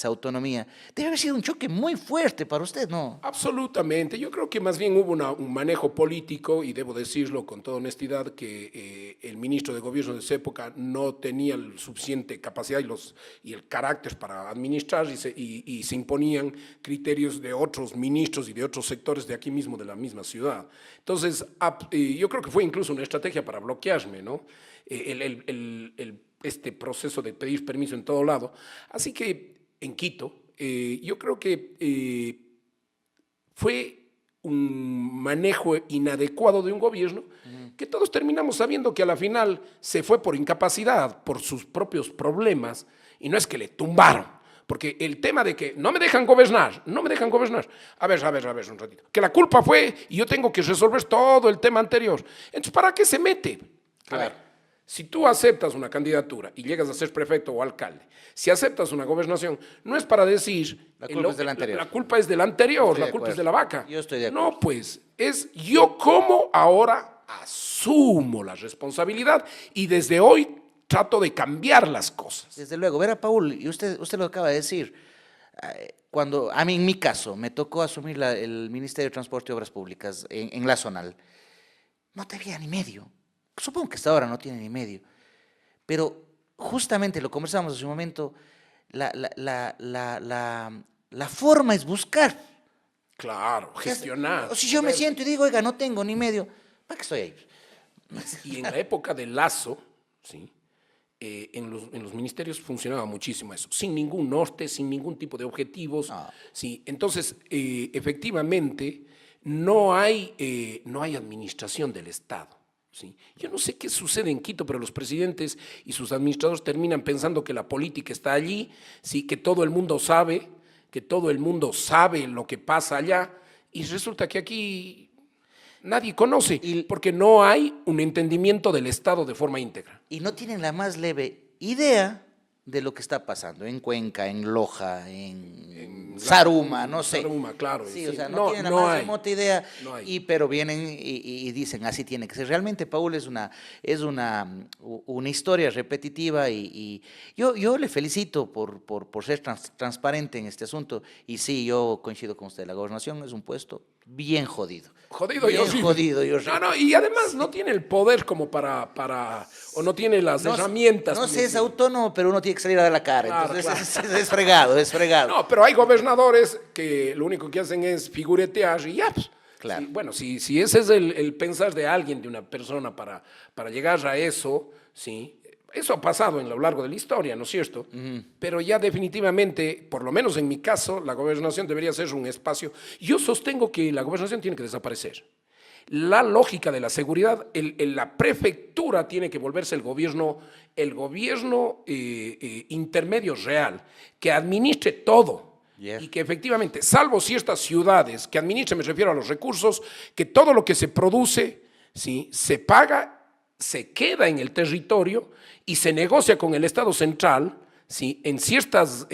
autonomía. Debe haber sido un choque muy fuerte para usted, ¿no? Absolutamente. Yo creo que más bien hubo un manejo político, y debo decirlo con toda honestidad, que el ministro de Gobierno de esa época no tenía la suficiente capacidad y el carácter para administrar, y se imponían criterios de otros ministros y de otros sectores de aquí mismo, de la misma ciudad. Entonces, yo creo que fue incluso una estrategia para bloquearme, ¿no? Este proceso de pedir permiso en todo lado. Así que en Quito, yo creo que fue un manejo inadecuado de un gobierno que todos terminamos sabiendo que a la final se fue por incapacidad, por sus propios problemas, y no es que le tumbaron, porque el tema de que no me dejan gobernar, a ver un ratito, que la culpa fue y yo tengo que resolver todo el tema anterior, entonces ¿para qué se mete? A ver, si tú aceptas una candidatura y llegas a ser prefecto o alcalde, si aceptas una gobernación, no es para decir La culpa es del anterior. La culpa es del anterior, Estoy la de culpa es acuerdo. de la vaca. Yo estoy de acuerdo. No, pues, es yo como ahora asumo la responsabilidad y desde hoy trato de cambiar las cosas. Desde luego, verá, Paul, y usted lo acaba de decir, cuando a mí, en mi caso, me tocó asumir el Ministerio de Transporte y Obras Públicas en la zonal, no tenía ni medio. Supongo que hasta ahora no tiene ni medio. Pero justamente lo conversamos hace un momento, la forma es buscar. Claro, gestionar. Si yo me siento y digo, oiga, no tengo ni medio, ¿para qué estoy ahí? Y en la época de Lazo, ¿sí? en los ministerios funcionaba muchísimo eso, sin ningún norte, sin ningún tipo de objetivos. Sí, entonces, efectivamente, no hay administración del Estado. ¿Sí? Yo no sé qué sucede en Quito, pero los presidentes y sus administradores terminan pensando que la política está allí, ¿sí? Que todo el mundo sabe lo que pasa allá, y resulta que aquí nadie conoce, porque no hay un entendimiento del Estado de forma íntegra. Y no tienen la más leve idea de lo que está pasando en Cuenca, en Loja, en Zaruma, no sé. Saruma, claro. Sí, o sea, no tienen la más remota idea, pero vienen y dicen, así tiene que ser. Realmente, Paul, es una historia repetitiva y yo le felicito por ser transparente en este asunto. Y sí, yo coincido con usted, la gobernación es un puesto bien jodido. Jodido, y además no tiene el poder como o no tiene las herramientas. No se es autónomo, pero uno tiene que salir a dar la cara, claro, entonces claro. Es fregado. No, pero hay gobernadores que lo único que hacen es figuretear y ya, pues. Claro. Sí, bueno, si ese es el pensar de alguien, de una persona para llegar a eso, sí, eso ha pasado a lo largo de la historia, ¿no es cierto? Pero ya definitivamente, por lo menos en mi caso, la gobernación debería ser un espacio. Yo sostengo que la gobernación tiene que desaparecer. La lógica de la seguridad, la prefectura tiene que volverse el gobierno intermedio real, que administre todo. Yeah. Y que efectivamente, salvo ciertas ciudades que administre, me refiero a los recursos, que todo lo que se produce, ¿sí?, se paga, se queda en el territorio y se negocia con el Estado central, ¿sí?, en ciertas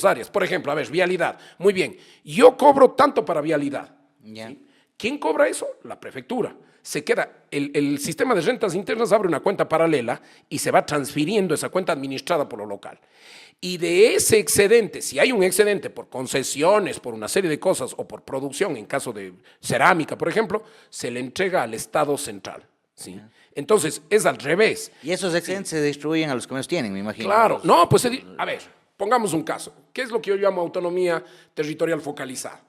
áreas. Por ejemplo, a ver, vialidad. Muy bien, yo cobro tanto para vialidad. Yeah. ¿Sí? ¿Quién cobra eso? La prefectura. Se queda, el sistema de rentas internas abre una cuenta paralela y se va transfiriendo esa cuenta administrada por lo local. Y de ese excedente, si hay un excedente por concesiones, por una serie de cosas o por producción, en caso de cerámica, por ejemplo, se le entrega al Estado central. ¿Sí? Yeah. Entonces, es al revés. Y esos excedentes se distribuyen a los que menos tienen, me imagino. Claro, no, pues a ver, pongamos un caso. ¿Qué es lo que yo llamo autonomía territorial focalizada?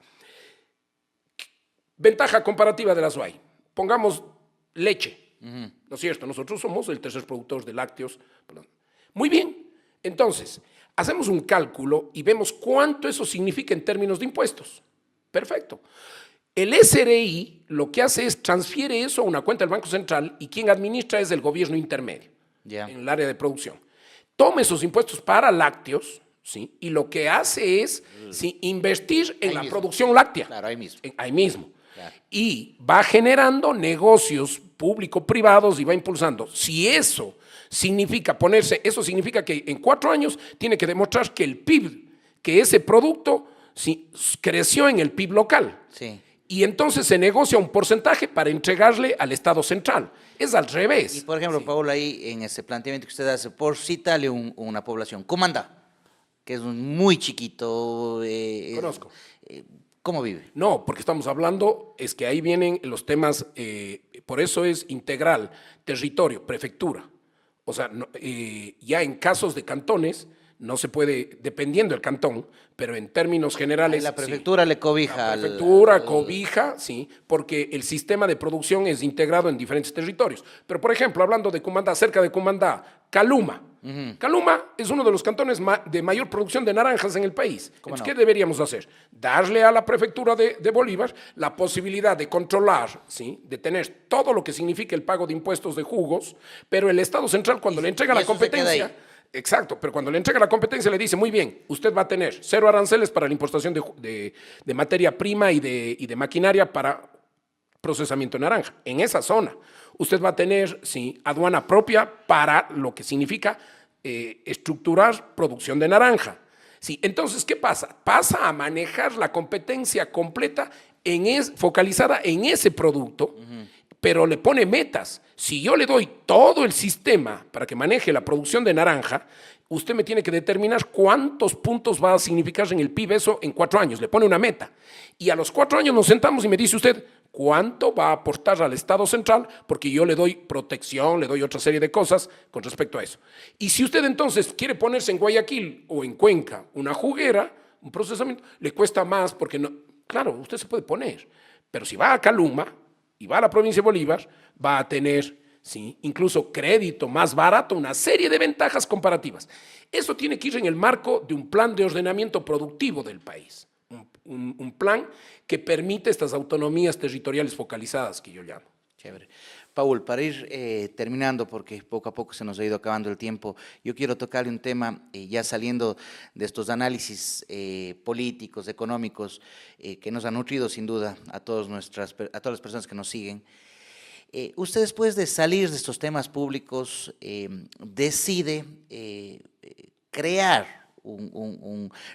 Ventaja comparativa de la SUAY. Pongamos leche, ¿no es cierto? Nosotros somos el tercer productor de lácteos. Muy bien, entonces, hacemos un cálculo y vemos cuánto eso significa en términos de impuestos. Perfecto. El SRI lo que hace es transfiere eso a una cuenta del Banco Central y quien administra es el gobierno intermedio, en el área de producción. Toma esos impuestos para lácteos, ¿sí?, y lo que hace es ¿sí?, invertir en la producción láctea. Claro, ahí mismo. Ahí mismo. Claro. Y va generando negocios público-privados y va impulsando. Si eso significa eso significa que en 4 años tiene que demostrar que el PIB, que ese producto ¿sí?, creció en el PIB local. Sí. Y entonces se negocia un porcentaje para entregarle al Estado central. Es al revés. Y por ejemplo, sí, Paul, ahí en ese planteamiento que usted hace, por citarle una población, Comandá, que es muy chiquito. Conozco. ¿Cómo vive? No, porque estamos hablando, es que ahí vienen los temas, por eso es integral, territorio, prefectura. O sea, ya en casos de cantones, no se puede, dependiendo del cantón, pero en términos generales... La prefectura sí, le cobija. La prefectura cobija, sí, porque el sistema de producción es integrado en diferentes territorios. Pero, por ejemplo, hablando de Comandá, cerca de Comandá, Caluma. Caluma es uno de los cantones de mayor producción de naranjas en el país. Entonces, ¿qué deberíamos hacer? Darle a la prefectura de Bolívar la posibilidad de controlar, ¿sí?, de tener todo lo que significa el pago de impuestos de jugos, pero el Estado central, cuando le entrega la competencia... Exacto, pero cuando le entrega la competencia le dice, muy bien, usted va a tener 0 aranceles para la importación de materia prima y de maquinaria para procesamiento de naranja. En esa zona, usted va a tener, sí, aduana propia para lo que significa estructurar producción de naranja. Sí, entonces, ¿qué pasa? Pasa a manejar la competencia completa focalizada en ese producto, pero le pone metas. Si yo le doy todo el sistema para que maneje la producción de naranja, usted me tiene que determinar cuántos puntos va a significar en el PIB eso en 4 años. Le pone una meta. Y a los 4 años nos sentamos y me dice usted cuánto va a aportar al Estado central, porque yo le doy protección, le doy otra serie de cosas con respecto a eso. Y si usted entonces quiere ponerse en Guayaquil o en Cuenca una juguera, un procesamiento, le cuesta más porque no. Claro, usted se puede poner, pero si va a Caluma y va a la provincia de Bolívar, va a tener ¿sí? Incluso crédito más barato, una serie de ventajas comparativas. Eso tiene que ir en el marco de un plan de ordenamiento productivo del país, un plan que permite estas autonomías territoriales focalizadas que yo llamo. Chévere. Paul, para ir terminando, porque poco a poco se nos ha ido acabando el tiempo, yo quiero tocarle un tema, ya saliendo de estos análisis políticos, económicos, que nos han nutrido sin duda a todas las personas que nos siguen. Usted, después de salir de estos temas públicos, decide crear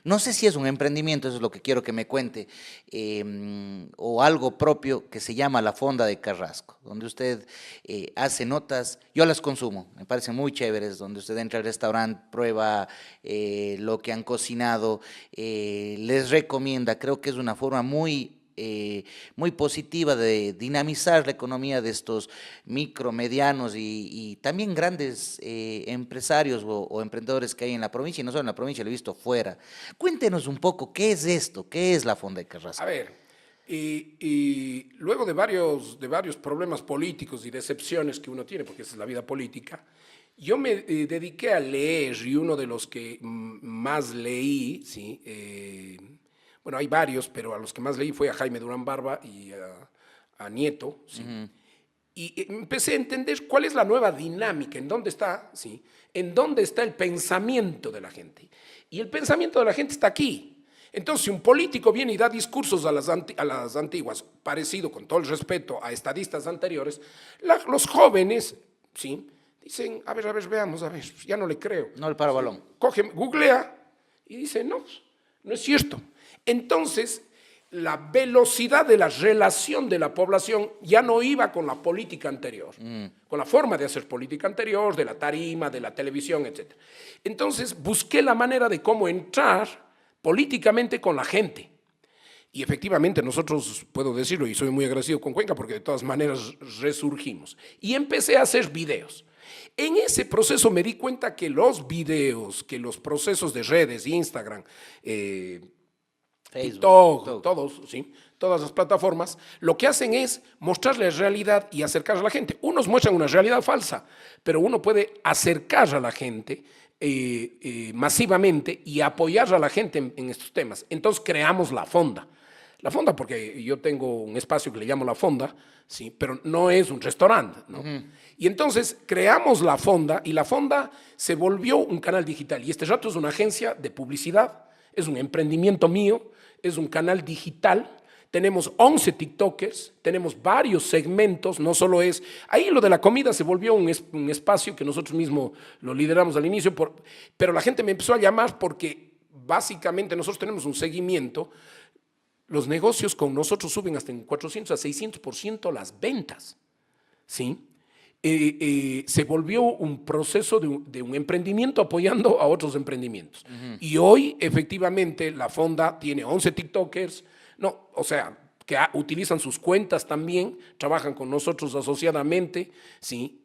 no sé si es un emprendimiento, eso es lo que quiero que me cuente, o algo propio que se llama La Fonda de Carrasco, donde usted hace notas, yo las consumo, me parecen muy chéveres, donde usted entra al restaurante, prueba lo que han cocinado, les recomienda, creo que es una forma muy positiva de dinamizar la economía de estos micro, medianos y también grandes empresarios o emprendedores que hay en la provincia, y no solo en la provincia, lo he visto fuera. Cuéntenos un poco, ¿qué es esto? ¿Qué es la Fonda de Carrasco? A ver, y luego de varios problemas políticos y decepciones que uno tiene, porque esa es la vida política, yo me dediqué a leer, y uno de los que más leí, ¿sí? Bueno, hay varios, pero a los que más leí fue a Jaime Durán Barba y a Nieto, ¿sí? Y empecé a entender cuál es la nueva dinámica, en dónde está, ¿sí? En dónde está el pensamiento de la gente. Y el pensamiento de la gente está aquí. Entonces, si un político viene y da discursos a las antiguas, parecido, con todo el respeto, a estadistas anteriores, los jóvenes, ¿sí? Dicen, a ver, veamos, a ver, ya no le creo. No el paro balón. Coge, googlea y dice, no, no es cierto. Entonces, la velocidad de la relación de la población ya no iba con la política anterior, con la forma de hacer política anterior, de la tarima, de la televisión, etc. Entonces, busqué la manera de cómo entrar políticamente con la gente. Y efectivamente nosotros, puedo decirlo, y soy muy agradecido con Cuenca porque de todas maneras resurgimos. Y empecé a hacer videos. En ese proceso me di cuenta que los videos, que los procesos de redes, Instagram, Facebook, TikTok, todos, ¿sí? Todas las plataformas, lo que hacen es mostrarle realidad y acercar a la gente. Unos muestran una realidad falsa, pero uno puede acercar a la gente masivamente y apoyar a la gente en estos temas. Entonces creamos La Fonda. La Fonda, porque yo tengo un espacio que le llamo La Fonda, ¿sí? Pero no es un restaurante, ¿no? Y entonces creamos La Fonda y La Fonda se volvió un canal digital. Y este rato es una agencia de publicidad, es un emprendimiento mío, es un canal digital. Tenemos 11 TikTokers, tenemos varios segmentos, no solo es... Ahí lo de la comida se volvió un espacio que nosotros mismos lo lideramos al inicio, pero la gente me empezó a llamar porque básicamente nosotros tenemos un seguimiento. Los negocios con nosotros suben hasta en 400 a 600% las ventas, ¿sí? Se volvió un proceso de un emprendimiento apoyando a otros emprendimientos. Y hoy, efectivamente, La Fonda tiene 11 TikTokers, no, o sea, que utilizan sus cuentas también, trabajan con nosotros asociadamente, ¿sí?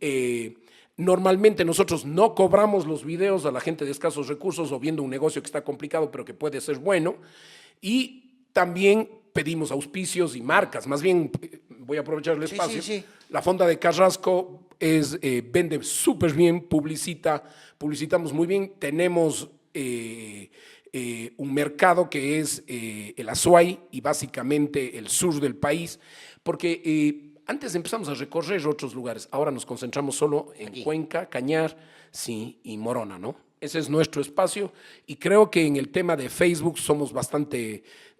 Normalmente nosotros no cobramos los videos a la gente de escasos recursos o viendo un negocio que está complicado pero que puede ser bueno, y también pedimos auspicios y marcas. Más bien, voy a aprovechar el espacio. Sí. La Fonda de Carrasco vende súper bien, publicitamos muy bien. Tenemos un mercado que es el Azuay y básicamente el sur del país, porque antes empezamos a recorrer otros lugares, ahora nos concentramos solo en aquí. Cuenca, Cañar, sí, y Morona, ¿no? Ese es nuestro espacio y creo que en el tema de Facebook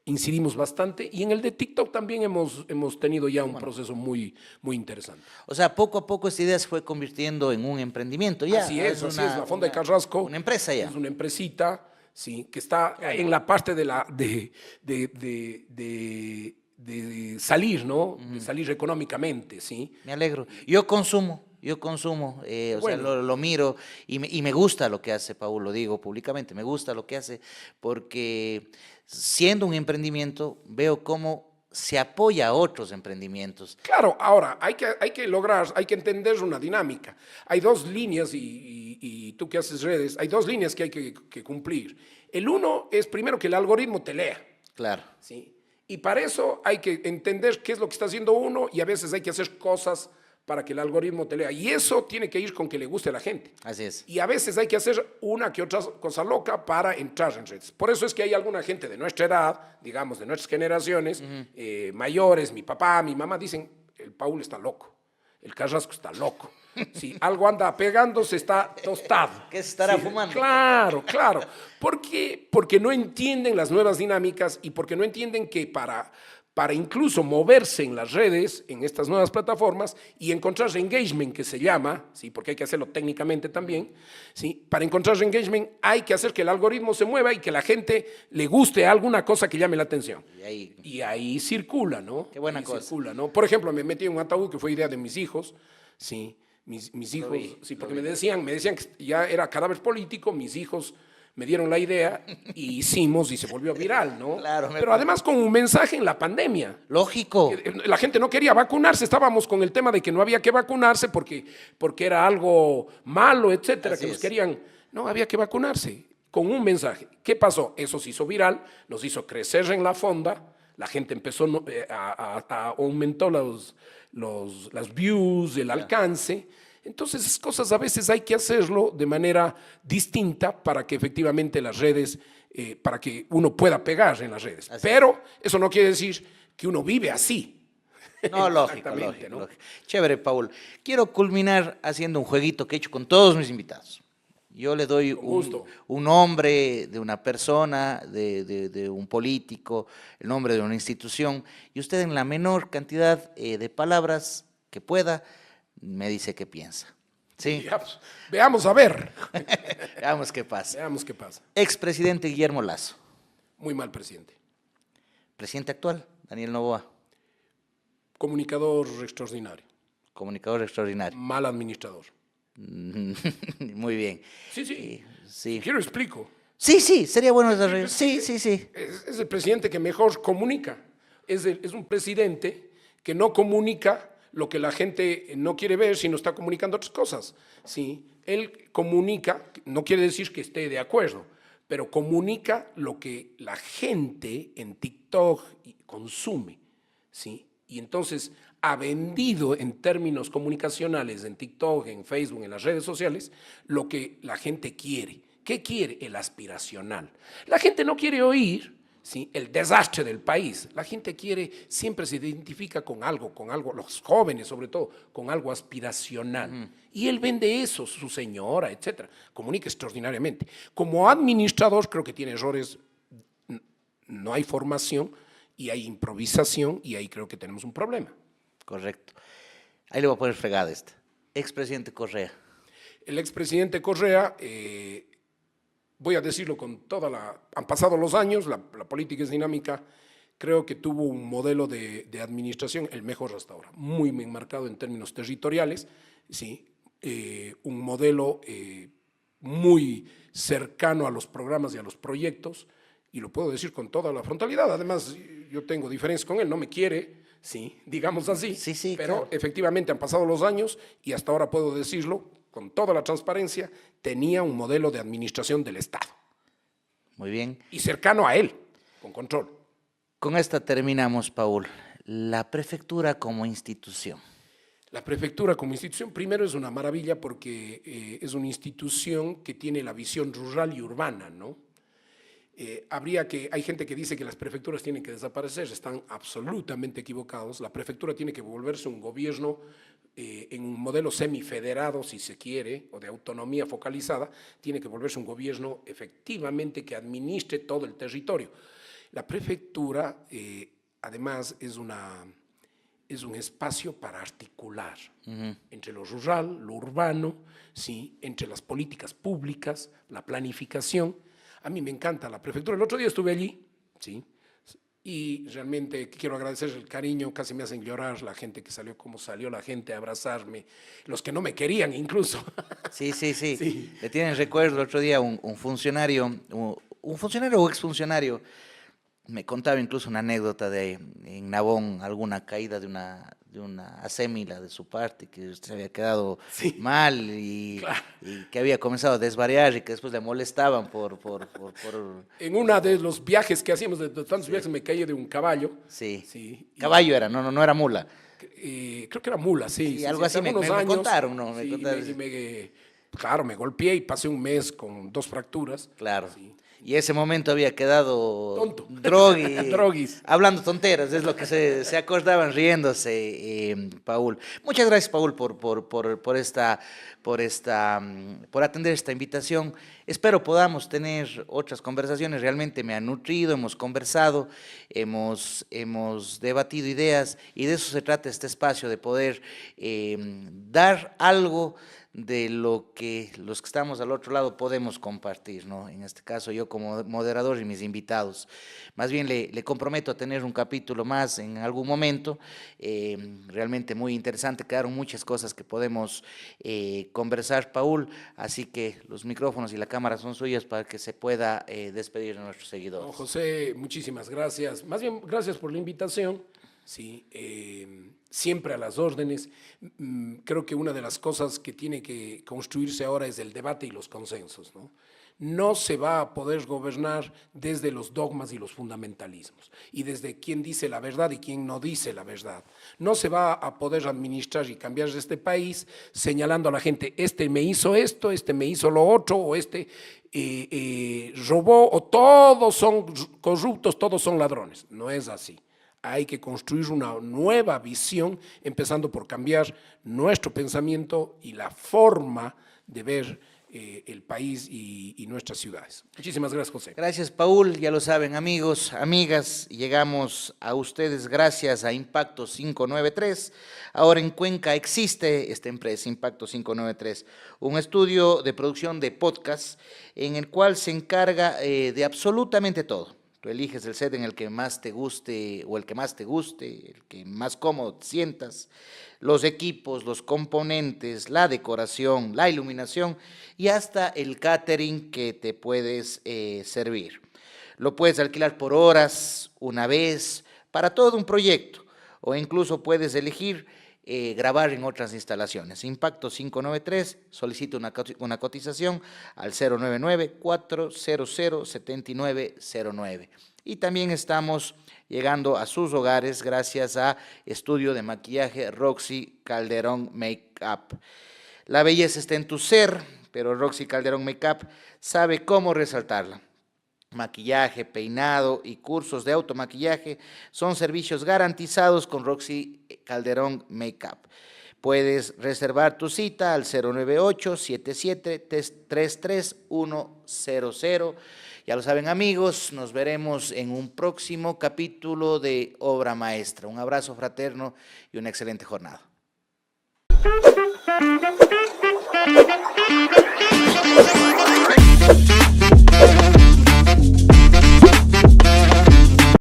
incidimos bastante, y en el de TikTok también hemos tenido ya un proceso muy interesante. O sea, poco a poco esta idea se fue convirtiendo en un emprendimiento ya. Así es, La Fonda de Carrasco. Una empresa ya. Es una empresita, sí, que está en la parte de salir, ¿no? De salir económicamente, ¿sí? Me alegro. Yo consumo, o sea, lo miro y me gusta lo que hace Paul, lo digo públicamente, me gusta lo que hace porque siendo un emprendimiento veo cómo se apoya a otros emprendimientos. Claro, ahora hay que entender una dinámica. Hay dos líneas y tú que haces redes, hay dos líneas que hay que cumplir. El uno es primero que el algoritmo te lea. Claro. ¿Sí? Y para eso hay que entender qué es lo que está haciendo uno y a veces hay que hacer cosas para que el algoritmo te lea. Y eso tiene que ir con que le guste a la gente. Así es. Y a veces hay que hacer una que otra cosa loca para entrar en redes. Por eso es que hay alguna gente de nuestra edad, digamos, de nuestras generaciones, mayores, mi papá, mi mamá, dicen, el Paul está loco, el Carrasco está loco. Si algo anda pegándose, está tostado. ¿Qué se estará Sí, fumando? Claro, claro. Porque no entienden las nuevas dinámicas y porque no entienden que para incluso moverse en las redes, en estas nuevas plataformas, y encontrar engagement, que se llama, ¿sí? Porque hay que hacerlo técnicamente también, ¿sí? Para encontrar engagement hay que hacer que el algoritmo se mueva y que la gente le guste alguna cosa que llame la atención. Y ahí circula, ¿no? Qué buena ahí cosa. Circula, ¿no? Por ejemplo, me metí en un ataúd que fue idea de mis hijos, ¿sí? Mis hijos, sí, porque me decían que ya era cadáver político, mis hijos me dieron la idea y hicimos y se volvió viral, ¿no? Claro, pero además con un mensaje en la pandemia. Lógico. La gente no quería vacunarse, estábamos con el tema de que no había que vacunarse porque era algo malo, etcétera, Así que nos es. querían, no, había que vacunarse, con un mensaje. ¿Qué pasó? Eso se hizo viral, nos hizo crecer en la fonda, la gente empezó aumentó las views, el alcance. Entonces, esas cosas a veces hay que hacerlo de manera distinta para que efectivamente las redes, para que uno pueda pegar en las redes. Pero eso no quiere decir que uno vive así. No, lógico, Exactamente, lógico, ¿no? lógico. Chévere, Paul. Quiero culminar haciendo un jueguito que he hecho con todos mis invitados. Yo le doy gusto. un nombre de una persona, de un político, el nombre de una institución, y usted en la menor cantidad de palabras que pueda, me dice qué piensa. ¿Sí? Veamos a ver. Veamos qué pasa. Veamos qué pasa. Expresidente Guillermo Lasso. Muy mal presidente. Presidente actual, Daniel Noboa. Comunicador extraordinario. Comunicador extraordinario. Mal administrador. Muy bien. Sí, sí. Sí. Quiero explico. Sí, sería bueno desarrollar. Sí. Es el presidente que mejor comunica. Es un presidente que no comunica lo que la gente no quiere ver, sino está comunicando otras cosas. ¿Sí? Él comunica, no quiere decir que esté de acuerdo, pero comunica lo que la gente en TikTok consume. ¿Sí? Y entonces ha vendido en términos comunicacionales en TikTok, en Facebook, en las redes sociales, lo que la gente quiere. ¿Qué quiere? El aspiracional. La gente no quiere oír, ¿sí?, el desastre del país. La gente siempre se identifica con algo, los jóvenes sobre todo, con algo aspiracional. Y él vende eso, su señora, etcétera. Comunica extraordinariamente. Como administrador creo que tiene errores, no hay formación y hay improvisación y ahí creo que tenemos un problema. Correcto. Ahí le voy a poner fregada esta. Expresidente Correa. El expresidente Correa, voy a decirlo con han pasado los años, la política es dinámica, creo que tuvo un modelo de administración el mejor hasta ahora, muy enmarcado en términos territoriales, ¿sí? Un modelo muy cercano a los programas y a los proyectos, y lo puedo decir con toda la frontalidad. Además, yo tengo diferencias con él, no me quiere, sí, digamos así, Sí, pero claro. efectivamente han pasado los años y hasta ahora puedo decirlo con toda la transparencia, tenía un modelo de administración del Estado. Muy bien. Y cercano a él, con control. Con esta terminamos, Paul. La prefectura como institución. La prefectura como institución, primero es una maravilla porque es una institución que tiene la visión rural y urbana, ¿no? Hay gente que dice que las prefecturas tienen que desaparecer, están absolutamente equivocados. La prefectura tiene que volverse un gobierno en un modelo semifederado, si se quiere, o de autonomía focalizada, tiene que volverse un gobierno efectivamente que administre todo el territorio. La prefectura, además, es un espacio para articular entre lo rural, lo urbano, ¿sí?, entre las políticas públicas, la planificación. A mí me encanta la prefectura. El otro día estuve allí, ¿sí?, y realmente quiero agradecer el cariño, casi me hacen llorar la gente que salió, como salió la gente a abrazarme, los que no me querían incluso. Sí. Le tienen recuerdo el otro día un funcionario, un funcionario o exfuncionario, me contaba incluso una anécdota de en Nabón, alguna caída de una asémila de su parte, que se había quedado mal y que había comenzado a desvariar y que después le molestaban por... En uno de los viajes que hacíamos, de tantos viajes, me caí de un caballo. Sí. Caballo era, no era mula. Creo que era mula, Sí, sí, algo hace así me algunos años. contaron, ¿no? Me Sí, contaron. claro, me golpeé y pasé un mes con 2 fracturas. Claro. Sí. Y ese momento había quedado Tonto. drogui, Droguis. hablando tonteras, es lo que se acordaban riéndose, Paul. Muchas gracias, Paul, por atender esta invitación. Espero podamos tener otras conversaciones. Realmente me ha nutrido, hemos conversado, hemos debatido ideas y de eso se trata este espacio, de poder dar algo de lo que los que estamos al otro lado podemos compartir, ¿no? En este caso yo como moderador y mis invitados. Más bien le comprometo a tener un capítulo más en algún momento, realmente muy interesante, quedaron muchas cosas que podemos conversar, Paul, así que los micrófonos y la cámara son suyas para que se pueda despedir de nuestros seguidores. No, José, muchísimas gracias. Más bien, gracias por la invitación. Sí, siempre a las órdenes. Creo que una de las cosas que tiene que construirse ahora es el debate y los consensos, ¿no? No se va a poder gobernar desde los dogmas y los fundamentalismos y desde quién dice la verdad y quién no dice la verdad. No se va a poder administrar y cambiar este país señalando a la gente, este me hizo esto, este me hizo lo otro, o este robó, o todos son corruptos, todos son ladrones. No es así. Hay que construir una nueva visión, empezando por cambiar nuestro pensamiento y la forma de ver el país y nuestras ciudades. Muchísimas gracias, José. Gracias, Paul. Ya lo saben, amigos, amigas, llegamos a ustedes gracias a Impacto 593. Ahora en Cuenca existe esta empresa, Impacto 593, un estudio de producción de podcast en el cual se encarga de absolutamente todo. Tú eliges el set en el que más te guste o el que más te guste, el que más cómodo te sientas, los equipos, los componentes, la decoración, la iluminación y hasta el catering que te puedes servir. Lo puedes alquilar por horas, una vez, para todo un proyecto, o incluso puedes elegir grabar en otras instalaciones. Impacto 593, solicita una cotización al 099-400-7909. Y también estamos llegando a sus hogares gracias a estudio de maquillaje Roxy Calderón Makeup. La belleza está en tu ser, pero Roxy Calderón Makeup sabe cómo resaltarla. Maquillaje, peinado y cursos de automaquillaje son servicios garantizados con Roxy Calderón Makeup. Puedes reservar tu cita al 098-77-33100. Ya lo saben, amigos, nos veremos en un próximo capítulo de Obra Maestra. Un abrazo fraterno y una excelente jornada.